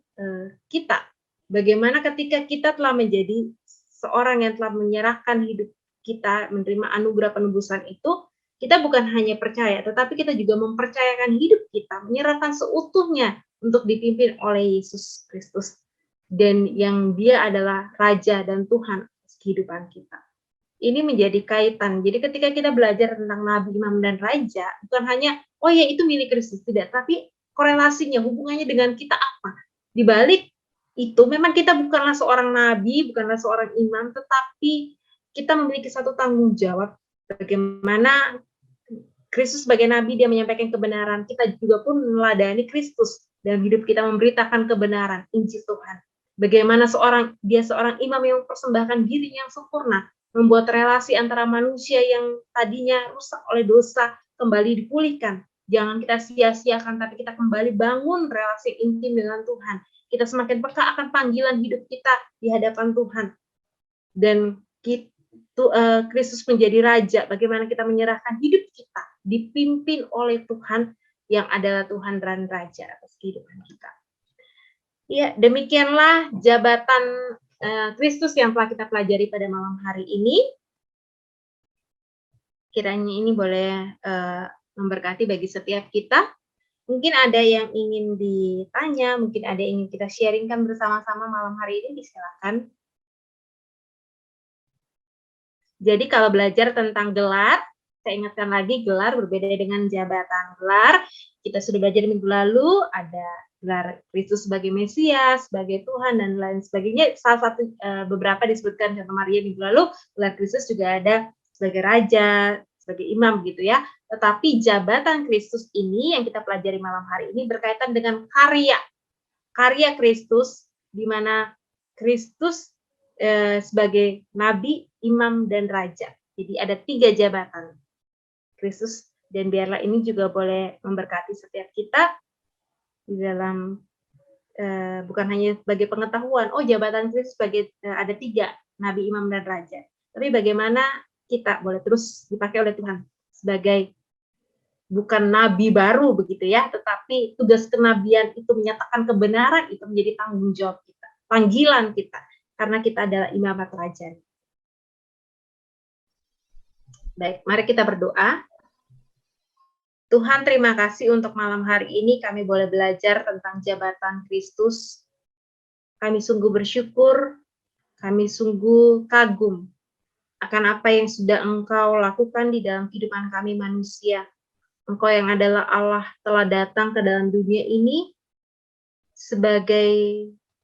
kita. Bagaimana ketika kita telah menjadi seorang yang telah menyerahkan hidup kita, menerima anugerah penebusan itu, kita bukan hanya percaya, tetapi kita juga mempercayakan hidup kita, menyerahkan seutuhnya untuk dipimpin oleh Yesus Kristus. Dan yang dia adalah Raja dan Tuhan kehidupan kita. Ini menjadi kaitan. Jadi ketika kita belajar tentang nabi, imam, dan raja, bukan hanya, oh ya itu milik Kristus, tidak. Tapi korelasinya, hubungannya dengan kita apa? Di balik itu memang kita bukanlah seorang nabi, bukanlah seorang imam, tetapi kita memiliki satu tanggung jawab bagaimana Kristus sebagai nabi, dia menyampaikan kebenaran. Kita juga pun meladani Kristus dalam hidup kita, memberitakan kebenaran Injil Tuhan. Bagaimana dia seorang imam yang mempersembahkan dirinya yang sempurna, membuat relasi antara manusia yang tadinya rusak oleh dosa kembali dipulihkan. Jangan kita sia-siakan, tapi kita kembali bangun relasi intim dengan Tuhan. Kita semakin peka akan panggilan hidup kita di hadapan Tuhan. Dan Kristus menjadi raja, bagaimana kita menyerahkan hidup kita dipimpin oleh Tuhan yang adalah Tuhan dan Raja atas kehidupan kita. Ya, demikianlah jabatan Kristus yang telah kita pelajari pada malam hari ini. Kiranya ini boleh memberkati bagi setiap kita. Mungkin ada yang ingin ditanya, mungkin ada yang ingin kita sharingkan bersama-sama malam hari ini, silakan. Jadi kalau belajar tentang gelar, saya ingatkan lagi, gelar berbeda dengan jabatan. Gelar, kita sudah belajar minggu lalu, ada gelar Kristus sebagai Mesias, sebagai Tuhan, dan lain sebagainya. Salah satu beberapa disebutkan contoh Maria minggu lalu, gelar Kristus juga ada sebagai Raja, sebagai Imam gitu ya. Tetapi jabatan Kristus ini yang kita pelajari malam hari ini berkaitan dengan karya Kristus, di mana Kristus sebagai Nabi, Imam, dan Raja. Jadi ada 3 jabatan Kristus, dan biarlah ini juga boleh memberkati setiap kita di dalam bukan hanya sebagai pengetahuan, jabatan Kristus sebagai ada 3, Nabi, Imam, dan Raja. Tapi bagaimana kita boleh terus dipakai oleh Tuhan sebagai bukan nabi baru begitu ya, tetapi tugas kenabian itu menyatakan kebenaran, itu menjadi tanggung jawab kita, panggilan kita, karena kita adalah imamat raja. Baik, mari kita berdoa. Tuhan, terima kasih untuk malam hari ini kami boleh belajar tentang jabatan Kristus. Kami sungguh bersyukur, kami sungguh kagum akan apa yang sudah Engkau lakukan di dalam kehidupan kami manusia. Engkau yang adalah Allah telah datang ke dalam dunia ini sebagai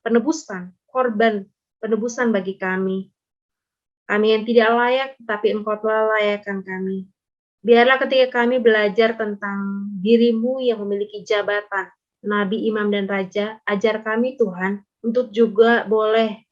penebusan, korban penebusan bagi kami. Kami yang tidak layak, tapi Engkau telah layakkan kami. Biarlah ketika kami belajar tentang diri-Mu yang memiliki jabatan, Nabi, Imam, dan Raja, ajar kami Tuhan untuk juga boleh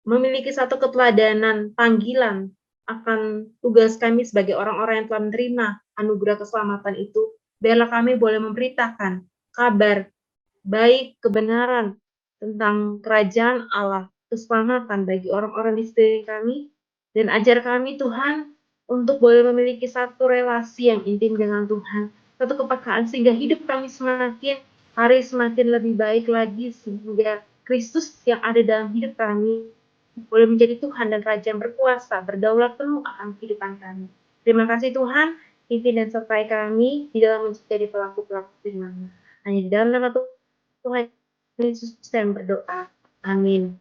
memiliki satu keteladanan, panggilan akan tugas kami sebagai orang-orang yang telah menerima anugerah keselamatan itu. Biarlah kami boleh memberitakan kabar baik, kebenaran tentang kerajaan Allah, keselamatan bagi orang-orang di sekeliling kami, dan ajar kami Tuhan untuk boleh memiliki satu relasi yang intim dengan Tuhan, satu kepekaan sehingga hidup kami semakin hari semakin lebih baik lagi, sehingga Kristus yang ada dalam hidup kami boleh menjadi Tuhan dan Raja yang berkuasa, berdaulat penuh akan kehidupan kami. Terima kasih Tuhan, pimpin dan sertai kami di dalam menjadi pelaku-pelaku firman-Mu. Hanya di dalam nama Tuhan Yesus dan berdoa. Amin.